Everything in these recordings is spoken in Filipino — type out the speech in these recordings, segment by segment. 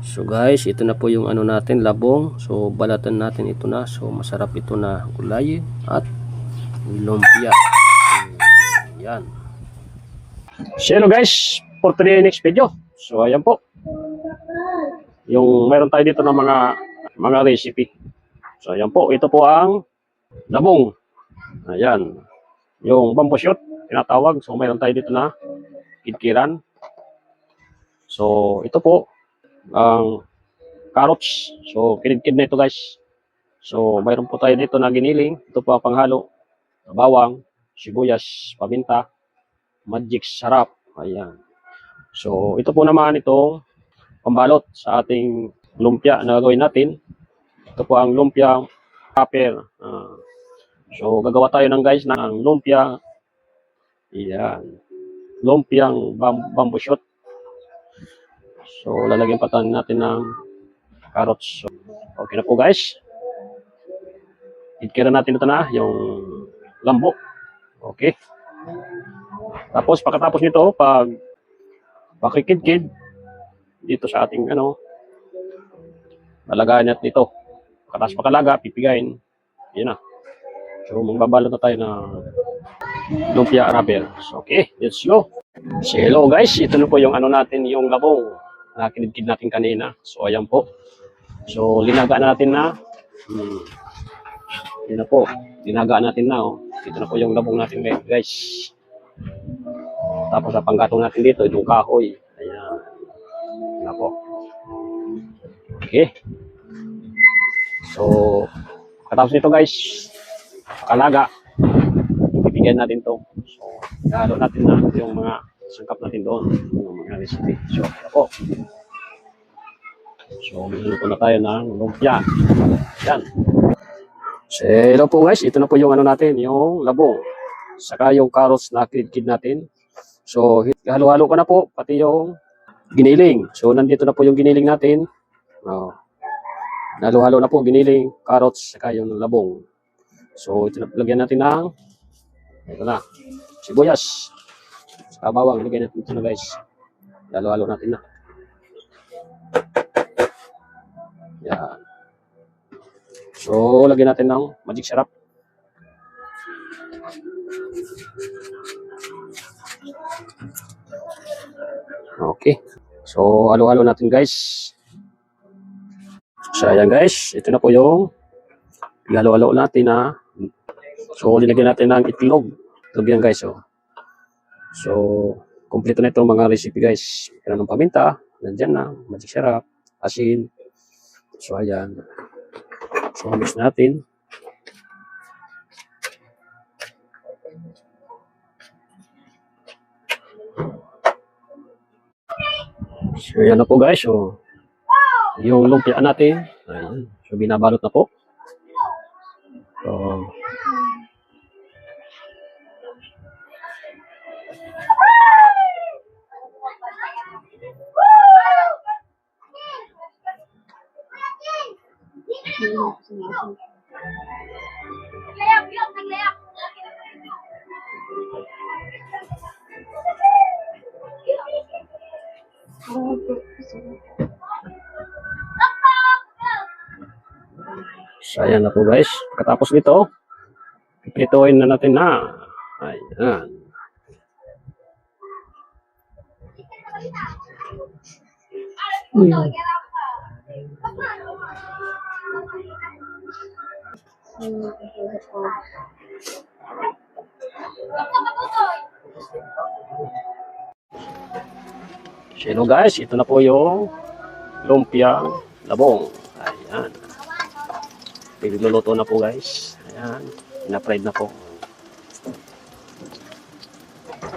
So guys, ito na po yung ano natin, labong. So balatan natin ito na. So masarap ito na gulay at lumpia. Yan. So hello guys, for today next video. So ayan po. Yung meron tayo dito ng mga recipe. So ayan po, ito po ang labong. Ayan. Yung bamboo shoot, tinatawag. So meron tayo dito na kidkiran. So ito po ang carrots. So kinidkid na ito guys. So mayroon po tayo dito na giniling. Ito po ang panghalo. Bawang, sibuyas, paminta, magic sarap. Ayan. So ito po naman itong pambalot sa ating lumpia na gagawin natin. Ito po ang lumpia wrapper. So gagawa tayo ng guys ng lumpia. Ayan. Lumpiang bamboo shoot. So lalagyan pa tayo natin ng carrots. So, okay na po guys. Kidkiran natin ito na yung lambo. Okay. Tapos pagkatapos nito, pag pakikidkid dito sa ating lalagayan natin dito. Pagkatapos pakalaga, pipigain. Yan na. So magbabalot na tayo ng lumpia wrapper. So, okay, let's go. So, hello guys, ito na po yung natin, yung labong na kinidkid natin kanina. So ayan po. So linaga natin na. Yan na po. Linaga natin na. Oh. Ito na po yung labong natin guys. Tapos sa panggatong natin dito, itong kahoy. Ayan. Yan na po. Okay. So, katapos nito guys, kalaga, ibigyan natin to. So, galo natin na yung mga sangkap natin doon. Yung mga recipe. So, yan po. So, minuto na tayo ng lumpia. Yan. So, hello po guys, ito na po yung natin, yung labong. Saka yung carrots na kidkid natin. So, halo-halo ka na po, pati yung giniling. So, nandito na po yung giniling natin. Halo-halo na po, giniling, carrots, saka yung labong. So, ito na, lagyan natin ng, ito na, sibuyas. Saka bawang, lagyan natin ito na guys. Halo-halo natin na. Yan. So, lagyan natin ng magic sarap. Okay. So, halo-halo natin guys. So, ayan guys. Ito na po yung halo-halo natin na. So, linagyan natin ng itlog. Itlog yan guys. So, kompleto na itong mga recipe guys. Meron ng paminta. Nandyan na. Magic sarap. Asin. So, ayan. So, mix natin. So, yan na po guys. So, yung lumpia natin. Ayan. So, binabalot na po. So, so, ayan na po guys. Pagkatapos nito, iprituin na natin na. Ayan. So guys, ito na po yung lumpia labong. Ayan. Nagluluto na po guys. Ayan. Pina-fried na po.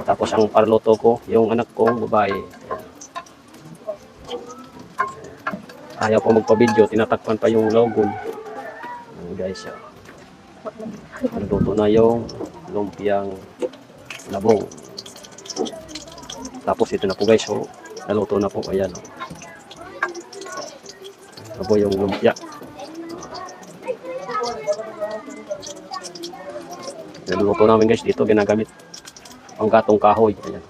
Tapos ang parluto ko, yung anak ko, babae. Ayan. Ayaw po magpa-video, tinatakpan pa yung logo. Ayan guys. Naluto na yung lumpiang labong. Tapos ito na po guys. So, naluto na po. Ayan. Ito po yung lumpia. Naluto namin guys dito, ginagamit ang gatong kahoy. Ayan.